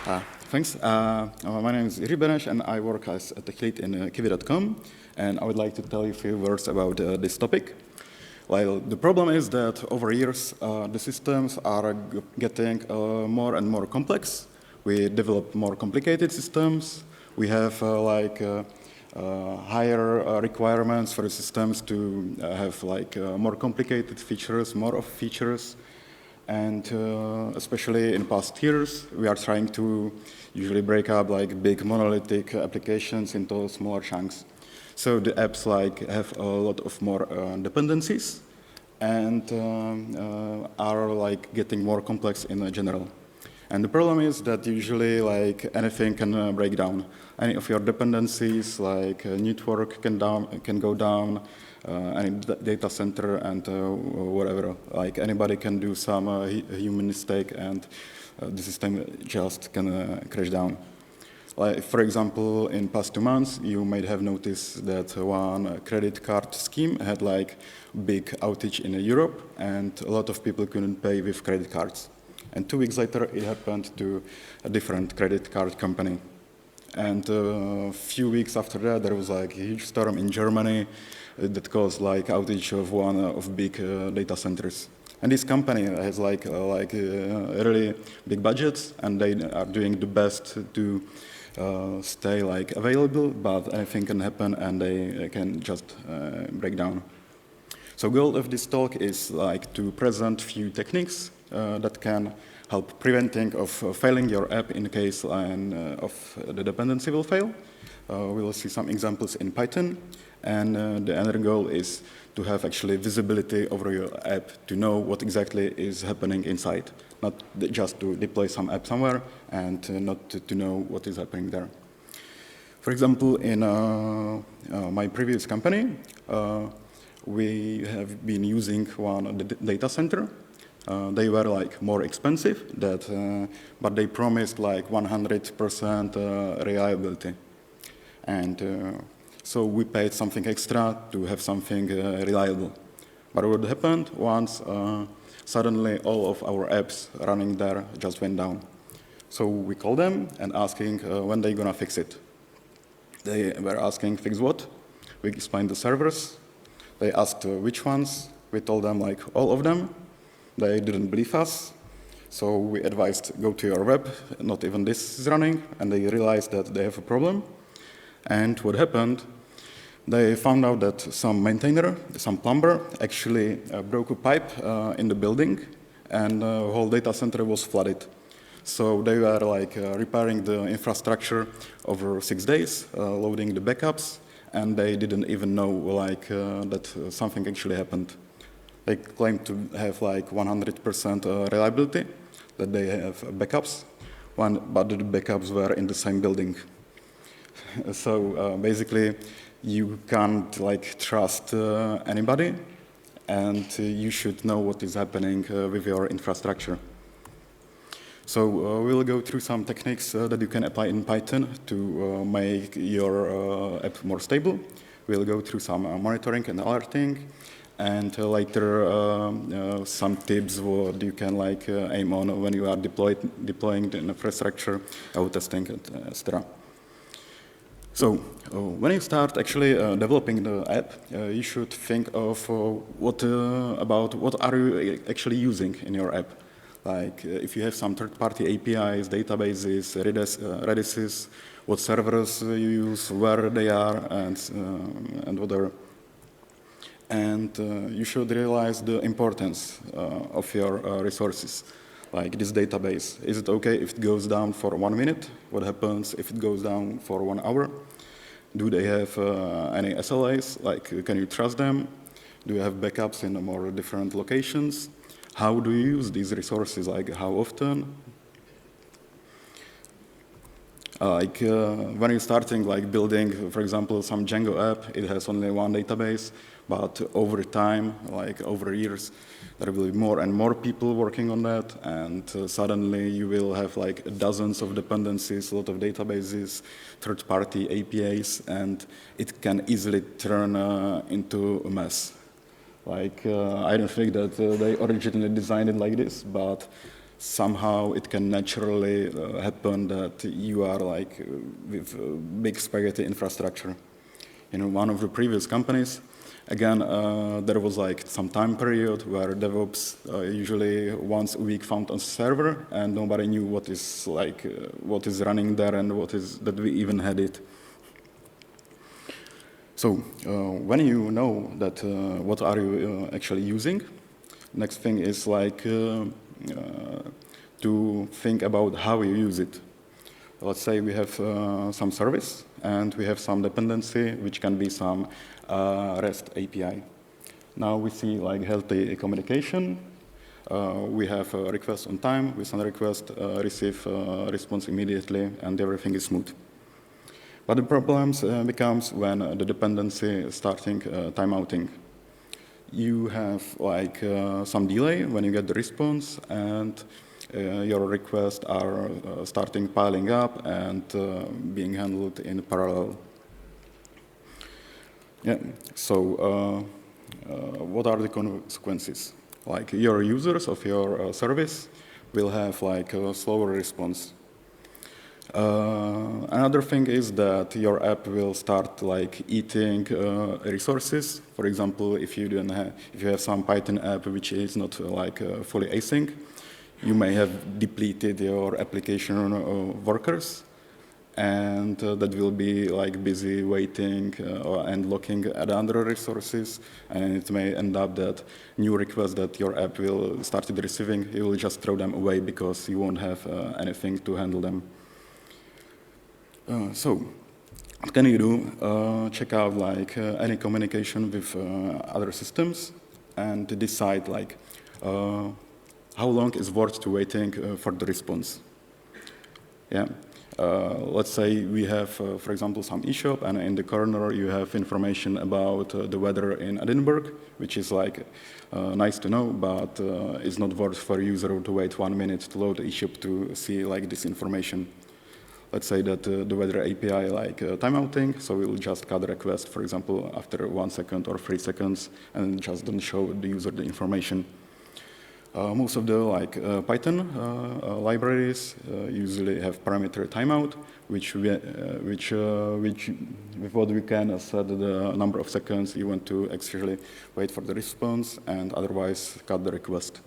Thanks. My name is Jiri Benes, and I work as a tech lead in Kiwi.com. And I would like to tell you a few words about this topic. Well, the problem is that over years, the systems are getting more and more complex. We develop more complicated systems. We have higher requirements for the systems to have more complicated features, more of features. And especially in past years, we are trying to usually break up big monolithic applications into smaller chunks. So the apps have a lot of more dependencies and are getting more complex in general. And the problem is that usually anything can break down. Any of your dependencies, like a network can go down, any data center and whatever. Anybody can do some human mistake and the system just can crash down. For example, in past 2 months, you might have noticed that one credit card scheme had big outage in Europe, and a lot of people couldn't pay with credit cards. And 2 weeks later, it happened to a different credit card company. And a few weeks after that, there was a huge storm in Germany that caused outage of one of big data centers. And this company has really big budgets, and they are doing the best to stay available, but anything can happen, and they can just break down. So goal of this talk is to present few techniques that can help preventing of failing your app in case of the dependency will fail. We will see some examples in Python, and the other goal is to have actually visibility over your app to know what exactly is happening inside, not just to deploy some app somewhere and not to know what is happening there. For example, in my previous company, we have been using one data center. They were more expensive, but they promised 100% reliability. And so we paid something extra to have something reliable. But what happened once, suddenly all of our apps running there just went down. So we called them and asking when they're gonna fix it. They were asking, fix what? We explained the servers. They asked which ones. We told them all of them. They didn't believe us. So we advised, go to your web, not even this is running, and they realized that they have a problem. And what happened, they found out that some maintainer, some plumber, actually broke a pipe in the building, and the whole data center was flooded. So they were repairing the infrastructure over 6 days, loading the backups, and they didn't even know that something actually happened. They claimed to have 100% reliability, that they have backups, but the backups were in the same building. So basically, you can't trust anybody, and you should know what is happening with your infrastructure. So we'll go through some techniques that you can apply in Python to make your app more stable. We'll go through some monitoring and alerting, and later some tips what you can aim on when you are deploying the infrastructure, testing, etc. So when you start actually developing the app, you should think of what are you actually using in your app. If you have some third-party APIs, databases, Redises, what servers you use, where they are, and whatever. And you should realize the importance of your resources, like this database. Is it okay if it goes down for 1 minute? What happens if it goes down for 1 hour? Do they have any SLAs? Can you trust them? Do you have backups in more different locations? How do you use these resources? How often? When you're starting building, for example, some Django app, it has only one database, but over time, over years, there will be more and more people working on that, and suddenly you will have dozens of dependencies, a lot of databases, third-party APIs, and it can easily turn into a mess. I don't think that they originally designed it like this, but somehow it can naturally happen that you are like with big spaghetti infrastructure. In one of the previous companies, again, there was like some time period where DevOps usually once a week found on server, and nobody knew what is like what is running there and what is that we even had it. So when you know that what are you actually using, next thing is like to think about how you use it. Let's say we have some service and we have some dependency, which can be some REST API. Now we see like healthy communication. We have a request on time, we send a request, receive a response immediately, and everything is smooth. But the problems becomes when the dependency is starting timeouting. You have like some delay when you get the response, and your requests are starting piling up and being handled in parallel. Yeah. So what are the consequences? Like your users of your service will have like a slower response. Another thing is that your app will start like eating resources. For example, if you have some Python app which is not like fully async, you may have depleted your application workers, and that will be like busy waiting and looking at other resources, and it may end up that new requests that your app will started receiving, you will just throw them away because you won't have anything to handle them. So what can you do? Check out like any communication with other systems and decide like how long is worth to waiting for the response. Yeah. Let's say we have, for example, some eShop, and in the corner you have information about the weather in Edinburgh, which is like nice to know, but it's not worth for a user to wait 1 minute to load the eShop to see like this information. Let's say that the weather API like timeouting, so we'll just cut the request, for example, after 1 second or 3 seconds, and just don't show the user the information. Most of the like Python libraries usually have parameter timeout, which with what we can set the number of seconds you want to actually wait for the response, and otherwise cut the request.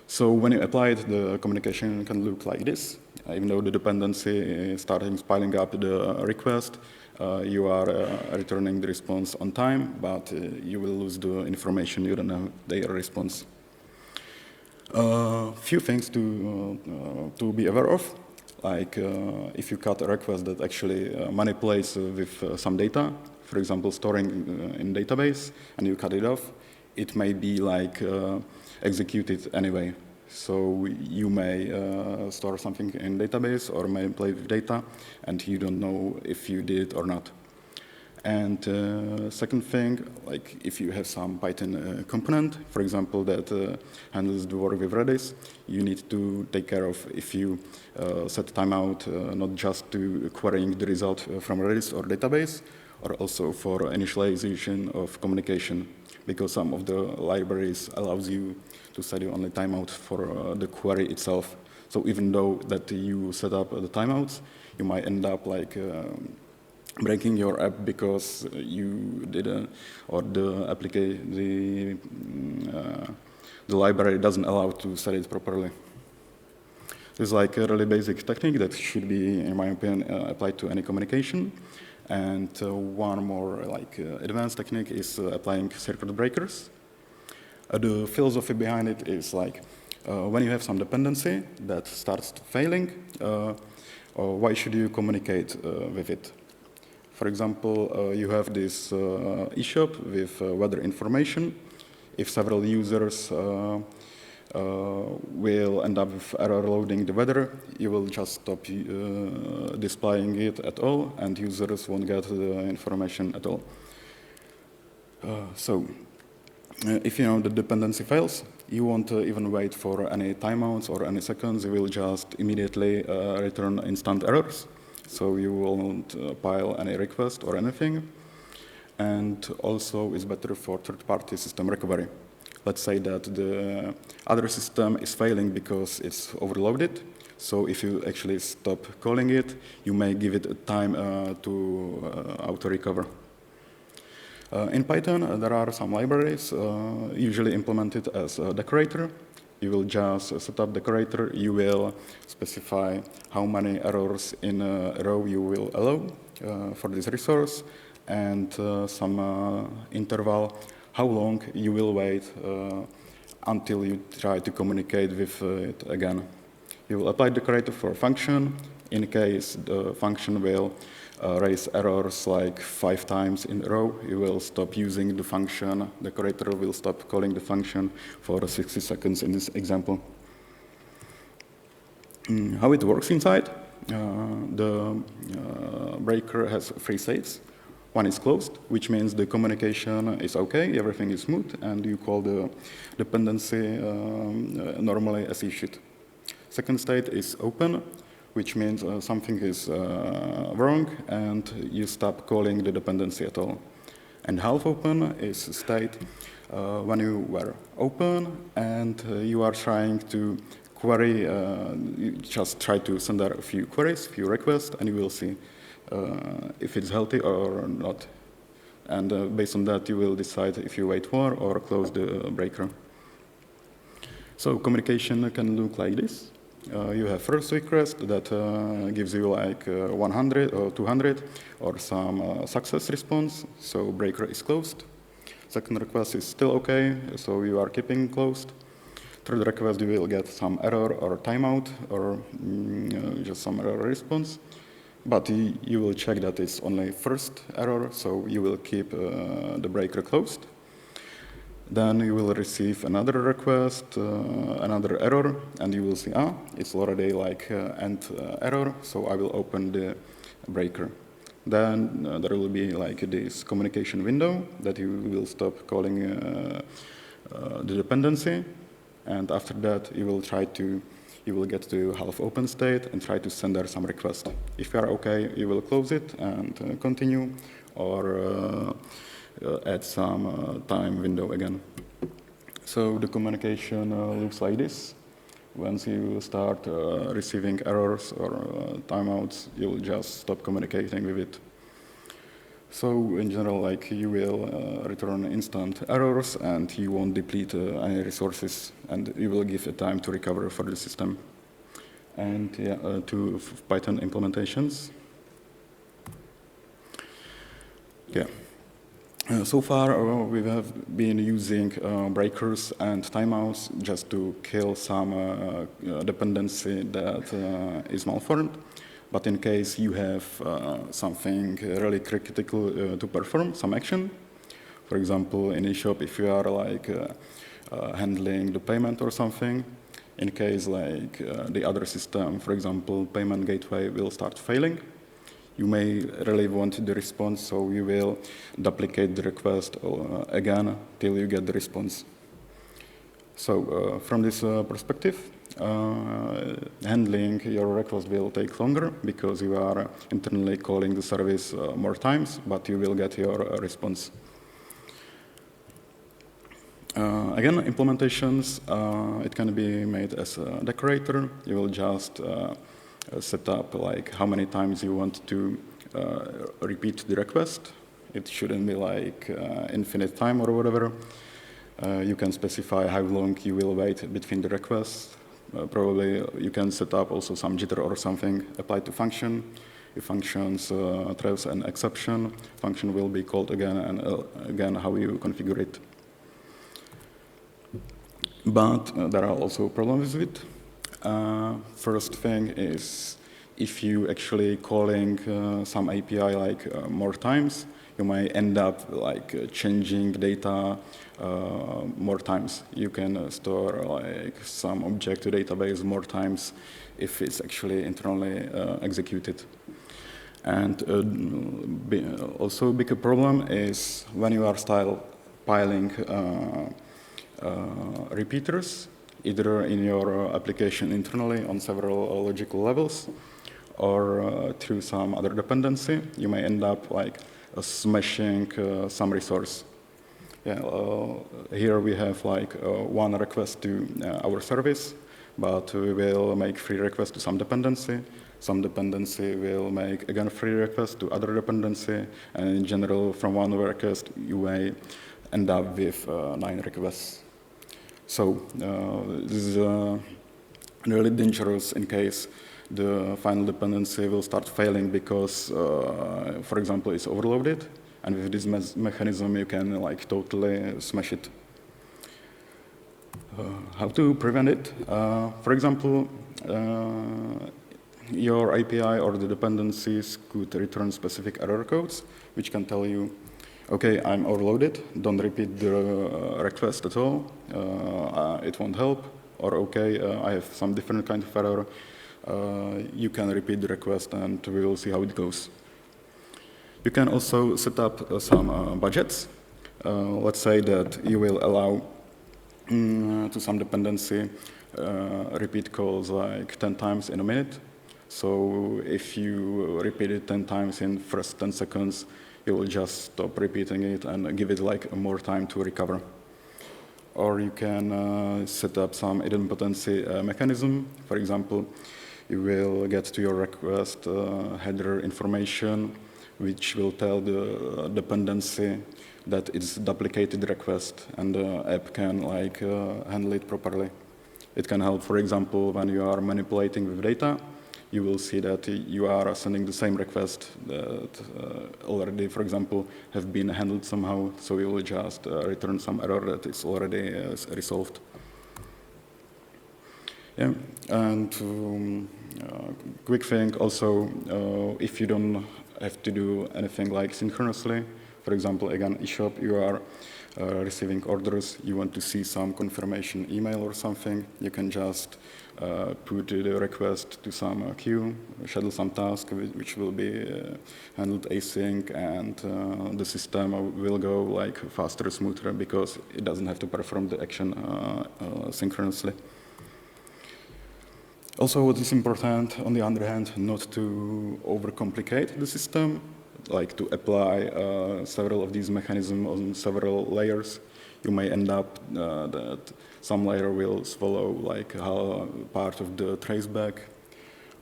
So when you apply it, the communication can look like this. Even though the dependency is starting piling up the request, you are returning the response on time, but you will lose the information, you don't know their response. Few things to be aware of, like if you cut a request that actually manipulates with some data, for example, storing in database, and you cut it off, it may be like executed anyway. So you may store something in database or may play with data, and you don't know if you did it or not. And second thing, like if you have some Python component, for example, that handles the work with Redis, you need to take care of if you set timeout not just to querying the result from Redis or database, or also for initialization of communication, because some of the libraries allows you to set you only timeout for the query itself. So even though that you set up the timeouts, you might end up like breaking your app because you didn't, or the library doesn't allow to set it properly. This is like a really basic technique that should be, in my opinion, applied to any communication. And one more like advanced technique is applying circuit breakers. The philosophy behind it is like when you have some dependency that starts failing, why should you communicate with it? For example, you have this eShop with weather information. If several users will end up with error loading the weather, you will just stop displaying it at all, and users won't get the information at all. So if you know the dependency fails, you won't even wait for any timeouts or any seconds. You will just immediately return instant errors. So you won't pile any request or anything. And also it's better for third-party system recovery. let's say that the other system is failing because it's overloaded. So if you actually stop calling it, you may give it a time to auto-recover. In Python, there are some libraries, usually implemented as a decorator. You will just set up decorator. You will specify how many errors in a row you will allow for this resource, and some interval, how long you will wait until you try to communicate with it again. You will apply decorator for a function. In case the function will raise errors like 5 times in a row, you will stop using the function. The decorator will stop calling the function for 60 seconds in this example. How it works inside? The breaker has 3 states. One is closed, which means the communication is okay, everything is smooth, and you call the dependency normally as issued. Second state is open, which means something is wrong and you stop calling the dependency at all. And half open is a state when you were open and you are trying to query, you just try to send out a few queries, few requests, and you will see if it's healthy or not. And based on that, you will decide if you wait more or close the breaker. So communication can look like this. You have first request that gives you like 100 or 200 or some success response, so breaker is closed. Second request is still okay, so you are keeping closed. Third request, you will get some error or timeout or just some error response. But you will check that it's only first error, so you will keep the breaker closed. Then you will receive another request, another error, and you will see, it's already like end error, so I will open the breaker. Then there will be like this communication window that you will stop calling the dependency, and after that you will get to half open state and try to send there some request. If you are okay, you will close it and continue, or add some time window again. So the communication looks like this. Once you start receiving errors or timeouts, you will just stop communicating with it. So in general, like you will return instant errors and you won't deplete any resources, and you will give it time to recover for the system. And yeah, 2 Python implementations. Yeah. So far, we have been using breakers and timeouts just to kill some dependency that is malformed. But in case you have something really critical to perform, some action, for example, in eShop, if you are like handling the payment or something, in case like the other system, for example, payment gateway will start failing, you may really want the response, so you will duplicate the request again till you get the response. So from this perspective, handling your request will take longer because you are internally calling the service more times, but you will get your response. Again, implementations, it can be made as a decorator. You will just set up like how many times you want to repeat the request. It shouldn't be like infinite time or whatever. You can specify how long you will wait between the requests. Probably you can set up also some jitter or something applied to function. If functions throws an exception, function will be called again and again how you configure it. But there are also problems with it. First thing is if you actually calling some API like more times, you may end up like changing data more times. You can store like some object to database more times if it's actually internally executed. And also a bigger problem is when you are style piling repeaters, either in your application internally on several logical levels or through some other dependency, you may end up like smashing some resource. Yeah, here we have like one request to our service, but we will make free request to some dependency. Some dependency will make again free request to other dependency, and in general, from one request, you may end up with 9 requests. So this is really dangerous in case the final dependency will start failing because, for example, it's overloaded. And with this mechanism, you can like totally smash it. How to prevent it? For example, your API or the dependencies could return specific error codes, which can tell you, okay, I'm overloaded, don't repeat the request at all, it won't help, or okay, I have some different kind of error, you can repeat the request and we will see how it goes. You can also set up some budgets. Let's say that you will allow to some dependency repeat calls like 10 times in a minute. So if you repeat it 10 times in first 10 seconds, you will just stop repeating it and give it like more time to recover. Or you can set up some idempotency mechanism. For example, you will get to your request header information, which will tell the dependency that it's duplicated request, and the app can like handle it properly. It can help, for example, when you are manipulating with data, you will see that you are sending the same request that already, for example, have been handled somehow, so you will just return some error that is already resolved. Yeah, and quick thing also, if you don't have to do anything like synchronously, for example, again, eShop, you are receiving orders, you want to see some confirmation email or something, you can just put the request to some queue, schedule some task which will be handled async, and the system will go like faster, smoother, because it doesn't have to perform the action synchronously. Also, what is important, on the other hand, not to overcomplicate the system, like to apply several of these mechanisms on several layers. You may end up that some layer will swallow like part of the traceback,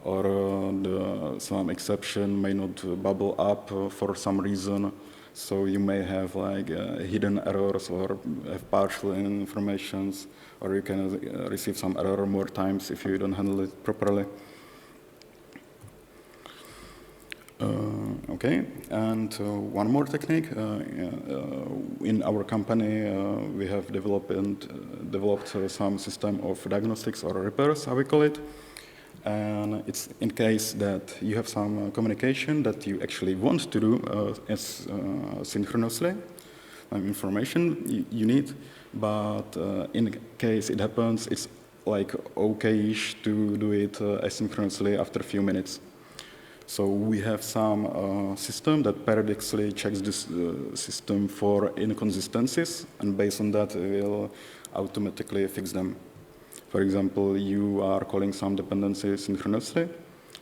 or some exception may not bubble up for some reason. So you may have like hidden errors or have partial informations, or you can receive some error more times if you don't handle it properly. Okay, and one more technique. In our company, we have developed some system of diagnostics or repairs, how we call it. And it's in case that you have some communication that you actually want to do synchronously, information you need, but in case it happens, it's like okay-ish to do it asynchronously after a few minutes. So we have some system that periodically checks this system for inconsistencies, and based on that, it will automatically fix them. For example, you are calling some dependency synchronously,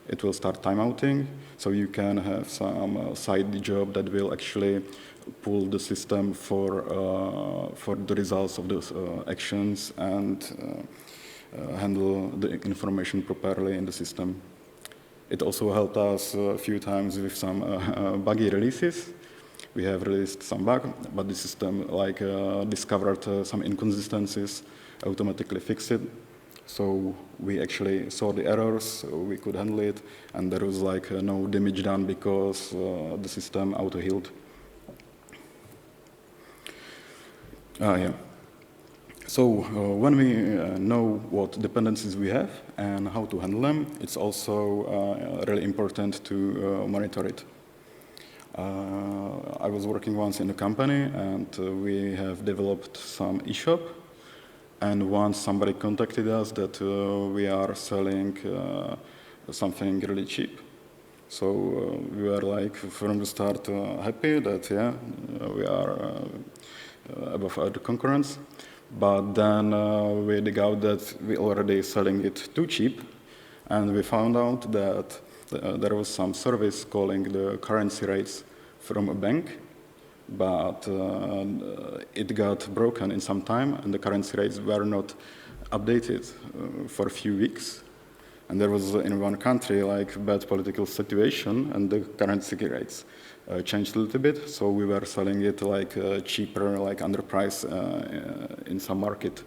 it will start timeouting, so you can have some side job that will actually pull the system for the results of those actions and handle the information properly in the system. It also helped us a few times with some buggy releases. We have released some bug, but the system like discovered some inconsistencies, automatically fixed it. So we actually saw the errors, so we could handle it, and there was like no damage done because the system auto-healed. Yeah. So when we know what dependencies we have and how to handle them, it's also really important to monitor it. I was working once in a company, and we have developed some eShop. And once somebody contacted us that we are selling something really cheap. So we were like from the start happy that yeah, we are above the concurrence. But then we dig out that we already selling it too cheap, and we found out that there was some service calling the currency rates from a bank, but it got broken in some time, and the currency rates were not updated for a few weeks. And there was in one country like bad political situation, and the currency rates changed a little bit. So we were selling it like cheaper, like under price in some market.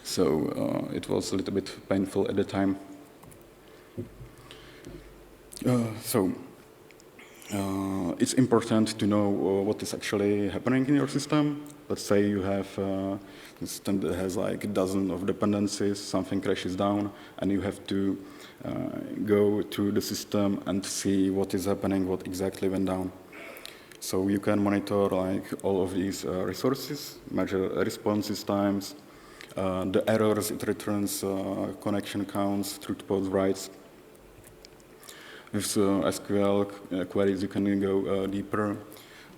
So it was a little bit painful at the time. It's important to know what is actually happening in your system. Let's say you have a system that has like a dozen of dependencies, something crashes down, and you have to go to the system and see what is happening, what exactly went down. So you can monitor like all of these resources, measure responses times, the errors it returns, connection counts, truth post writes. With SQL queries, you can go deeper,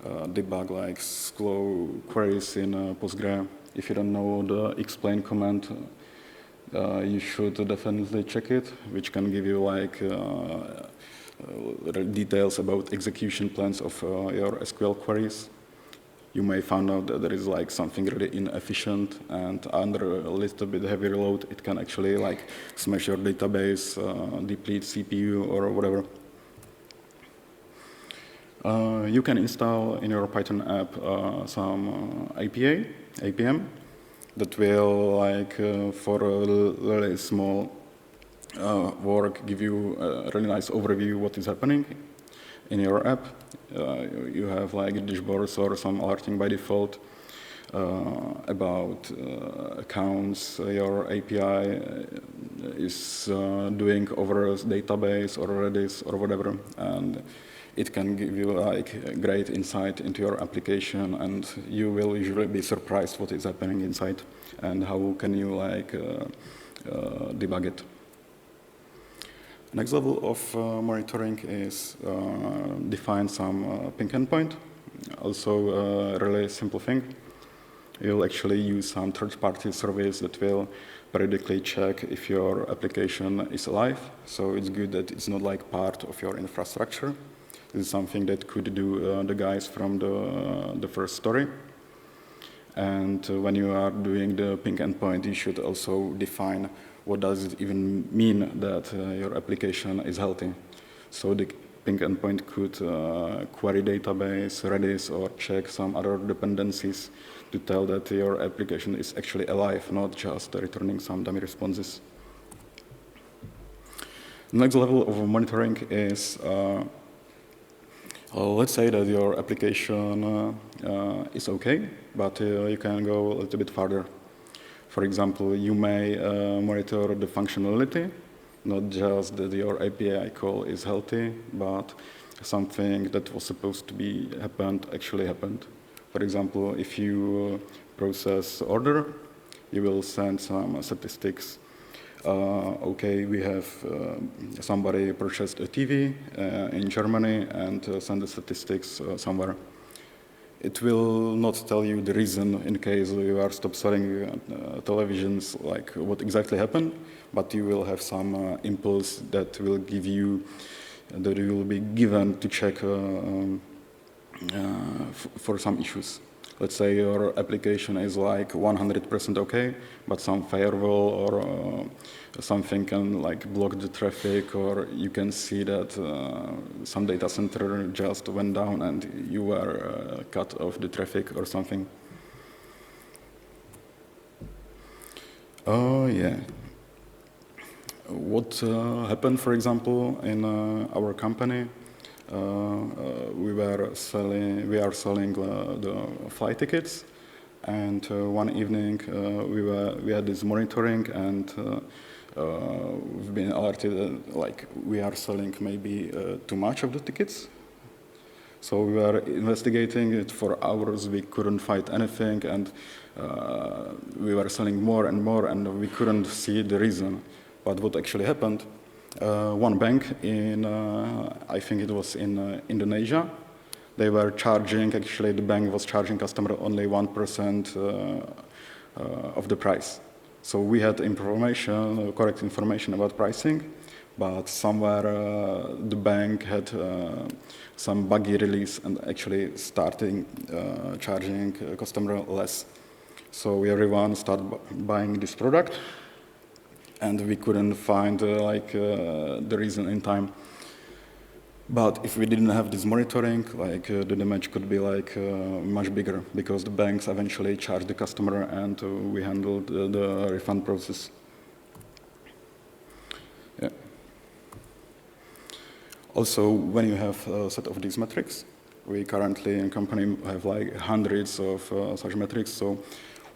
debug like slow queries in Postgre. If you don't know the explain command, you should definitely check it, which can give you like details about execution plans of your SQL queries. You may find out that there is like something really inefficient, and under a little bit heavier load, it can actually like smash your database, deplete CPU or whatever. You can install in your Python app some APM that will like for a really small work give you a really nice overview what is happening in your app. You have like dashboards or some alerting by default about accounts your API is doing over a database or Redis or whatever, and it can give you like great insight into your application, and you will usually be surprised what is happening inside and how can you like debug it. Next level of monitoring is define some ping endpoint. Also a really simple thing. You'll actually use some third-party service that will periodically check if your application is alive. So it's good that it's not like part of your infrastructure. This is something that could do the guys from the first story. And when you are doing the ping endpoint, you should also define what does it even mean that your application is healthy. So the ping endpoint could query database, Redis, or check some other dependencies to tell that your application is actually alive, not just returning some dummy responses. The next level of monitoring is let's say that your application is okay, but you can go a little bit further. For example, you may monitor the functionality, not just that your API call is healthy, but something that was supposed to be happened actually happened. For example, if you process order, you will send some statistics. Okay, we have somebody purchased a TV in Germany and send the statistics somewhere. It will not tell you the reason in case you are stop selling televisions, like what exactly happened, but you will have some impulse that will give you, that you will be given to check for some issues. Let's say your application is like 100% okay, but some firewall or something can like block the traffic, or you can see that some data center just went down and you were cut off the traffic or something. Oh yeah. What happened, for example, in our company? We are selling the flight tickets, and one evening we had this monitoring, and we've been alerted like we are selling maybe too much of the tickets. So we were investigating it for hours. We couldn't find anything, and we were selling more and more, and we couldn't see the reason. But what actually happened? One bank in, I think it was in Indonesia, they were charging, actually the bank was charging customer only 1% of the price. So we had information, correct information about pricing, but somewhere the bank had some buggy release and actually starting charging customer less. So everyone started buying this product, and we couldn't find the reason in time. But if we didn't have this monitoring, the damage could be much bigger, because the banks eventually charged the customer, and we handled the refund process. Yeah. Also, when you have a set of these metrics, we currently in company have hundreds of such metrics. So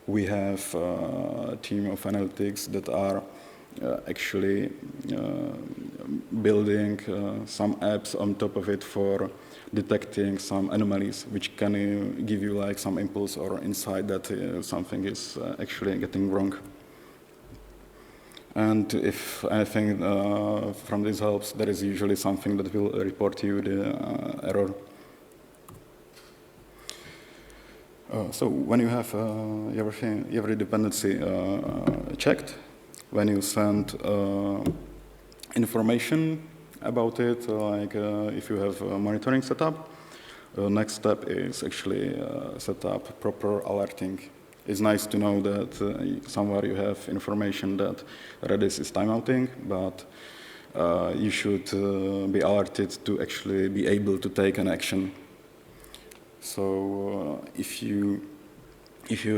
we have a team of analytics that are actually building some apps on top of it for detecting some anomalies, which can give you some impulse or insight that something is actually getting wrong. And if anything from this helps, there is usually something that will report you the error. So when you have every dependency checked, when you send information about it, if you have monitoring set up, the next step is actually set up proper alerting. It's nice to know that somewhere you have information that Redis is timeouting, but you should be alerted to actually be able to take an action. So if you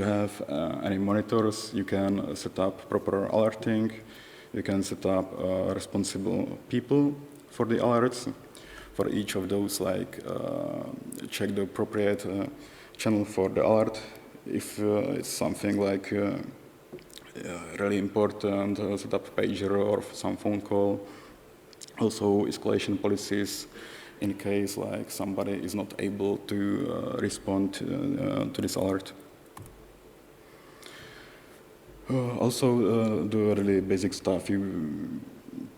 have any monitors, you can set up proper alerting. You can set up responsible people for the alerts. For each of those, check the appropriate channel for the alert. If it's something really important, set up pager or some phone call. Also, escalation policies in case somebody is not able to respond to this alert. Also, the really basic stuff. You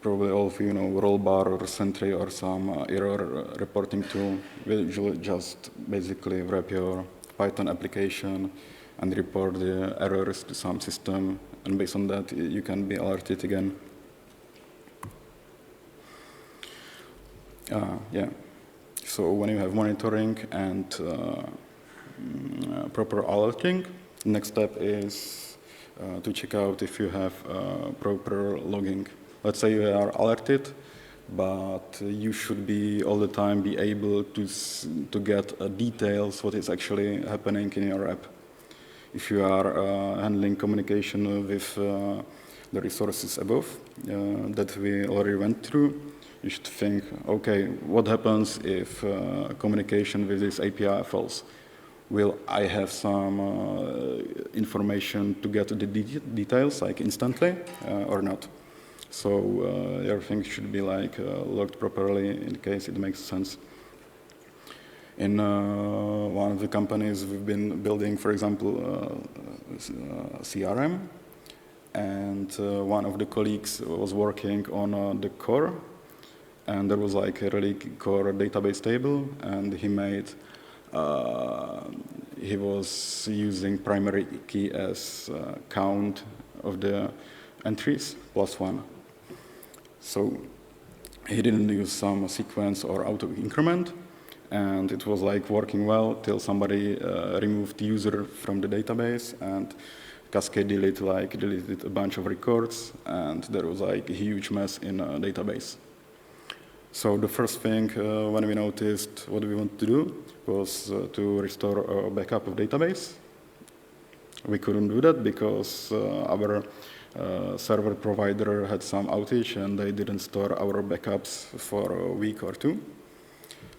probably all of you know rollbar or Sentry or some error reporting tool. Will just basically wrap your Python application and report the errors to some system, and based on that, you can be alerted again. Yeah. So when you have monitoring and proper alerting, next step is to check out if you have proper logging. Let's say you are alerted, but you should be all the time be able to get details what is actually happening in your app. If you are handling communication with the resources above that we already went through, you should think, okay, what happens if communication with this API fails? Will I have some information to get the details instantly or not? So everything should be logged properly in case it makes sense. In one of the companies, we've been building, for example, CRM, and one of the colleagues was working on the core, and there was a really core database table, and he was using primary key as count of the entries +1. So he didn't use some sequence or auto increment, and it was working well till somebody removed the user from the database and cascade deleted a bunch of records, and there was a huge mess in a database. So the first thing when we noticed what we want to do was to restore a backup of database. We couldn't do that because our server provider had some outage and they didn't store our backups for a week or two.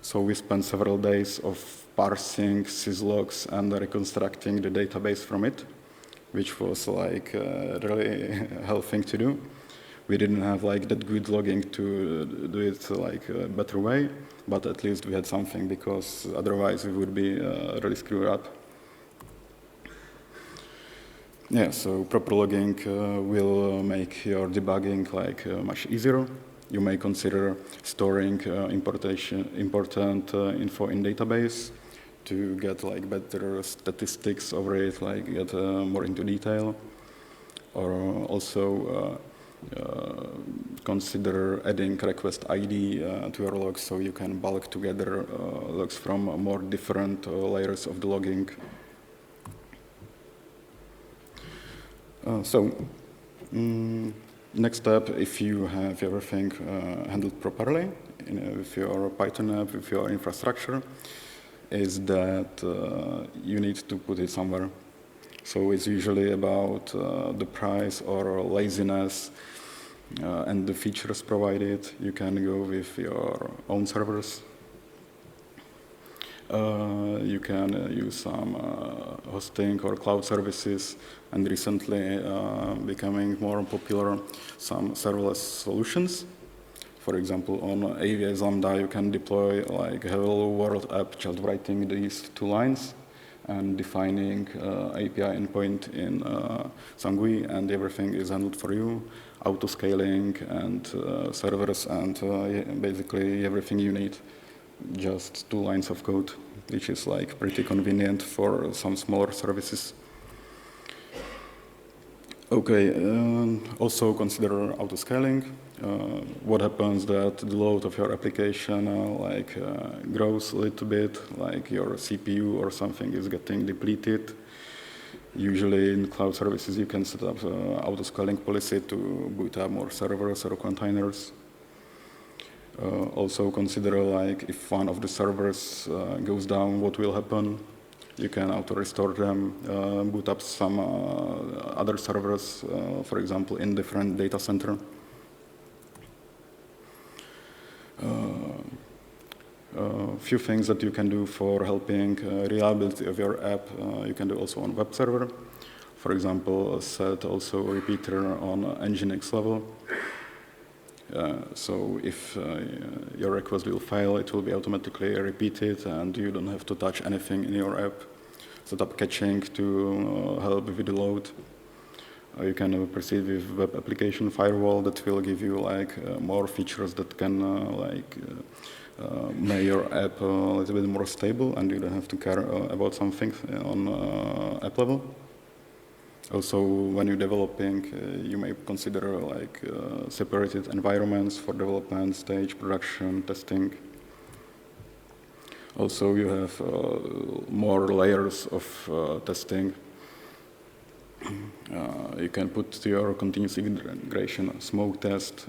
So we spent several days of parsing syslogs and reconstructing the database from it, which was really hell thing to do. We didn't have that good logging to do it a better way, but at least we had something, because otherwise we would be really screwed up. Yeah, so proper logging will make your debugging much easier. You may consider storing important info in database to get better statistics over it, get more into detail, or also consider adding request ID to your logs so you can bulk together logs from more different layers of the logging. Next step, if you have everything handled properly with your Python app, with your infrastructure, is that you need to put it somewhere. So it's usually about the price or laziness and the features provided. You can go with your own servers. You can use some hosting or cloud services, and recently becoming more popular, some serverless solutions. For example, on AWS Lambda, you can deploy like a hello world app just writing these 2 lines and defining API endpoint in some GUI, and everything is handled for you, auto-scaling and servers and basically everything you need. Just 2 lines of code, which is like pretty convenient for some smaller services. Okay, also consider auto-scaling. What happens that the load of your application grows a little bit, like your CPU or something is getting depleted. Usually in cloud services you can set up auto-scaling policy to boot up more servers or containers. Also consider like if one of the servers goes down, what will happen. You can auto-restore them, boot up some other servers, for example, in different data center. Few things that you can do for helping reliability of your app, you can do also on web server. For example, set also a repeater on Nginx level. So if your request will fail, it will be automatically repeated and you don't have to touch anything in your app. Set up caching to help with the load. You can proceed with web application firewall that will give you like more features that can make your app a little bit more stable and you don't have to care about something on app level. Also, when you're developing, you may consider like separated environments for development, stage, production, testing. Also, you have more layers of testing. You can put your continuous integration smoke test,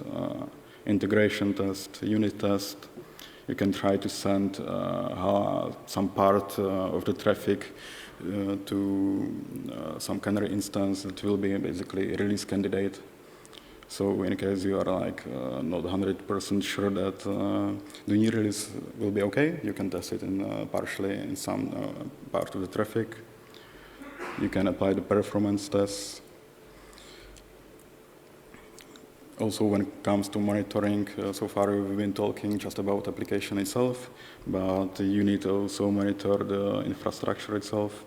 integration test, unit test. You can try to send some part of the traffic to some canary instance that will be basically a release candidate. So in case you are like not 100% sure that the new release will be okay, you can test it in partially in some part of the traffic. You can apply the performance tests. Also, when it comes to monitoring, so far we've been talking just about application itself, but you need to also monitor the infrastructure itself.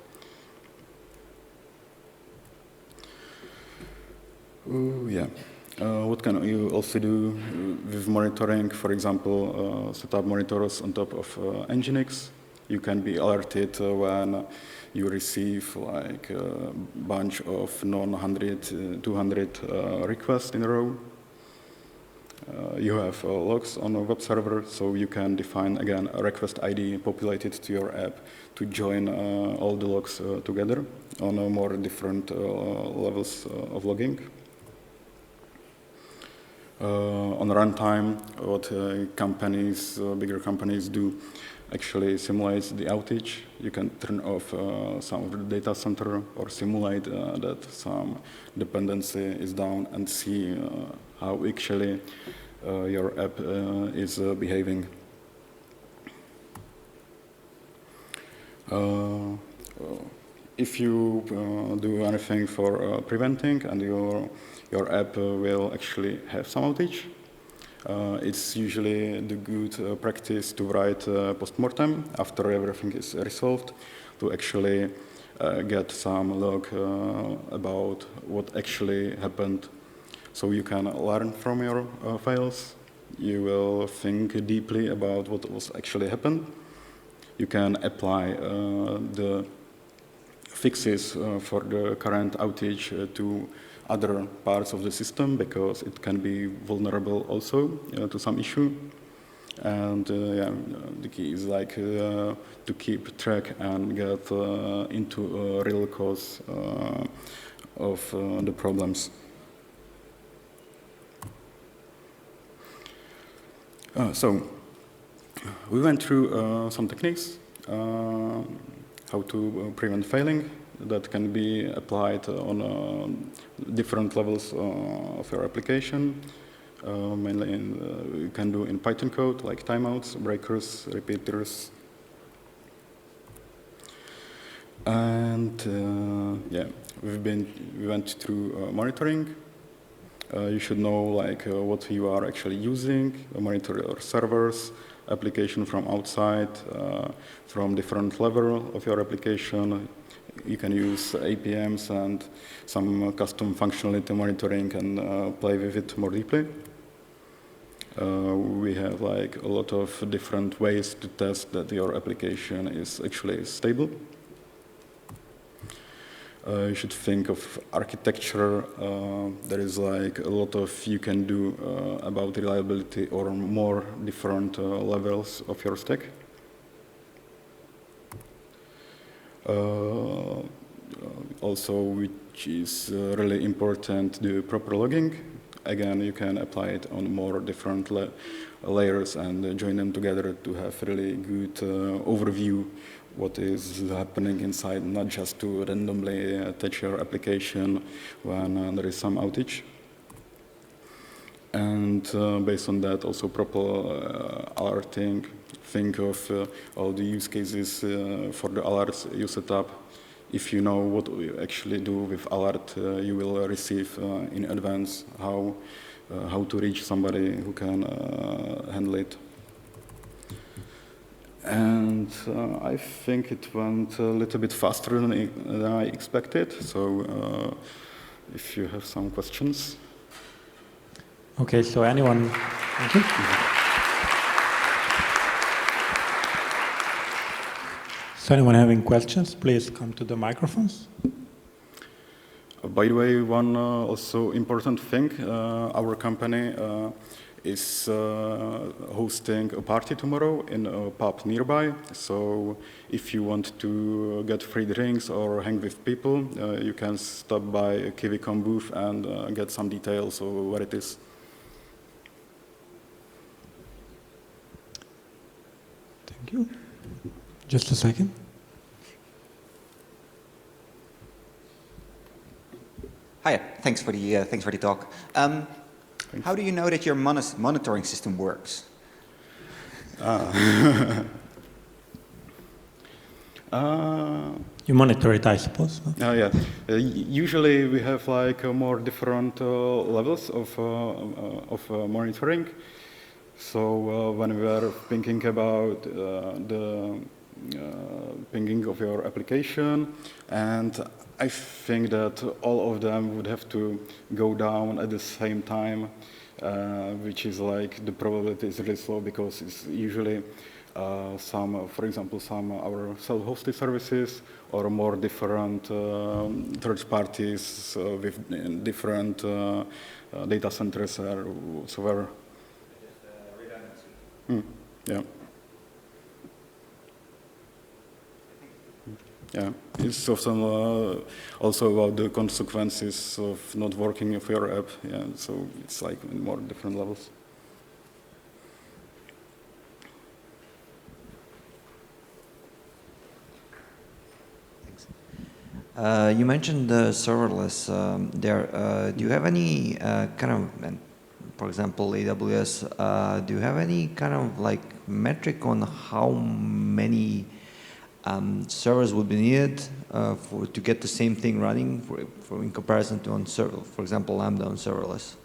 What can you also do with monitoring? For example, set up monitors on top of Nginx. You can be alerted when you receive like a bunch of non-100, 200 requests in a row. You have logs on a web server, so you can define, again, a request ID populated to your app to join all the logs together on more different levels of logging. On runtime, what bigger companies do, actually simulates the outage. You can turn off some of the data center or simulate that some dependency is down and see how actually your app is behaving. If you do anything for preventing and your app will actually have some outage, it's usually the good practice to write post-mortem after everything is resolved to actually get some log about what actually happened. So you can learn from your files. You will think deeply about what was actually happened. You can apply the fixes for the current outage to other parts of the system, because it can be vulnerable also to some issue. And yeah, the key is like to keep track and get into real cause of the problems. So we went through some techniques, how to prevent failing that can be applied on different levels of your application. Mainly you can do in Python code, like timeouts, breakers, repeaters. And yeah, we went through monitoring. You should know like what you are actually using, monitor your servers, application from outside, from different level of your application. You can use APMs and some custom functionality monitoring and play with it more deeply. We have like a lot of different ways to test that your application is actually stable. You should think of architecture. There is like a lot of you can do about reliability or more different levels of your stack. Also, which is really important, the proper logging. Again, you can apply it on more different layers and join them together to have really good overview what is happening inside, not just to randomly attach your application when there is some outage. And based on that, also proper alerting. Think of all the use cases for the alerts you set up. If you know what you actually do with alert, you will receive in advance how to reach somebody who can handle it. And I think it went a little bit faster than I expected. So if you have some questions. Okay, so anyone? Thank you. So anyone having questions, please come to the microphones. By the way, one also important thing, our company is hosting a party tomorrow in a pub nearby. So if you want to get free drinks or hang with people, you can stop by a KiwiCon booth and get some details of what it is. Thank you. Just a second. Hi, thanks for the talk. How do you know that your monitoring system works? You monitor it, I suppose. No? Yeah. Usually we have like more different levels of monitoring. So when we are thinking about the pinging of your application, and I think that all of them would have to go down at the same time, which is like the probability is really slow because it's usually for example, some our self-hosted services or more different third parties with different data centers or whatsoever. Yeah. Yeah, it's often also about the consequences of not working of your app. Yeah, so it's like in more different levels. Thanks. You mentioned the serverless there. Do you have any kind of, for example, AWS, do you have any kind of like metric on how many servers would be needed to get the same thing running for in comparison to on server, for example, Lambda on serverless?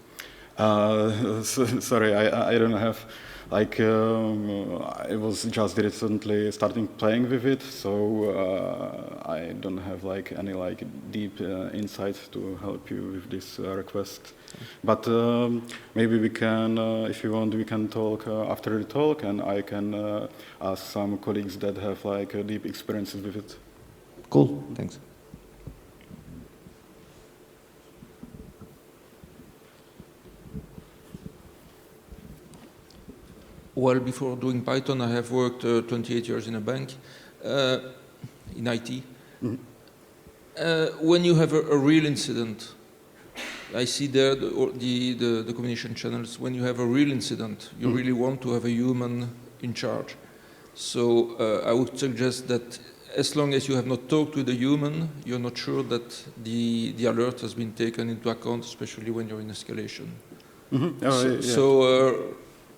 Sorry, I don't have, like, I was just recently starting playing with it, so I don't have like any like deep insights to help you with this request. But maybe we can, if you want, we can talk after the talk, and I can ask some colleagues that have like deep experiences with it. Cool, thanks. Well, before doing Python, I have worked 28 years in a bank, in IT. Mhm. When you have a real incident, I see there the communication channels. When you have a real incident, you really want to have a human in charge. So I would suggest that as long as you have not talked with a human, you're not sure that the alert has been taken into account, especially when you're in escalation.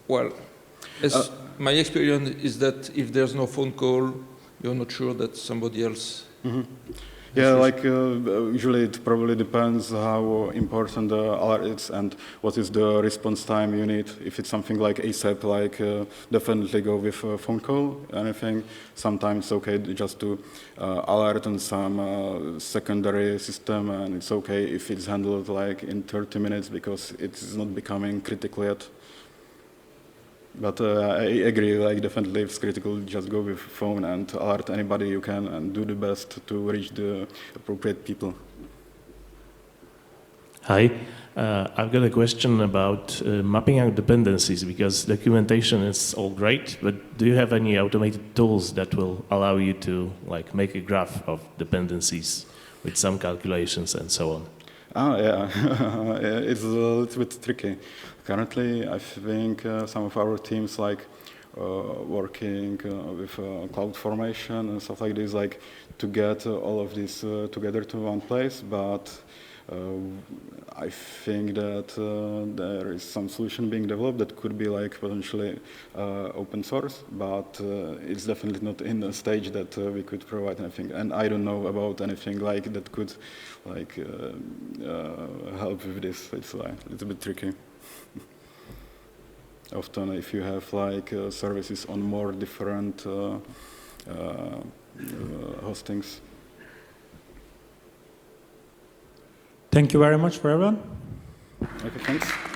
Well, my experience is that if there's no phone call, you're not sure that somebody else. Yeah, like usually it probably depends how important the alert is and what is the response time you need. If it's something like ASAP, like definitely go with a phone call. Anything, sometimes okay just to alert on some secondary system, and it's okay if it's handled like in 30 minutes because it's not becoming critical yet. But I agree, like definitely if it's critical, just go with phone and alert anybody you can and do the best to reach the appropriate people. Hi, I've got a question about mapping out dependencies, because documentation is all great, but do you have any automated tools that will allow you to like make a graph of dependencies with some calculations and so on? Yeah, it's a little bit tricky. Currently, I think some of our teams like working with CloudFormation and stuff like this, like to get all of this together to one place. But I think that there is some solution being developed that could be like potentially open source, but it's definitely not in a stage that we could provide anything. And I don't know about anything like that could like help with this. It's like a little bit tricky. Often if you have like services on more different hostings. Thank you very much for everyone. Okay, thanks.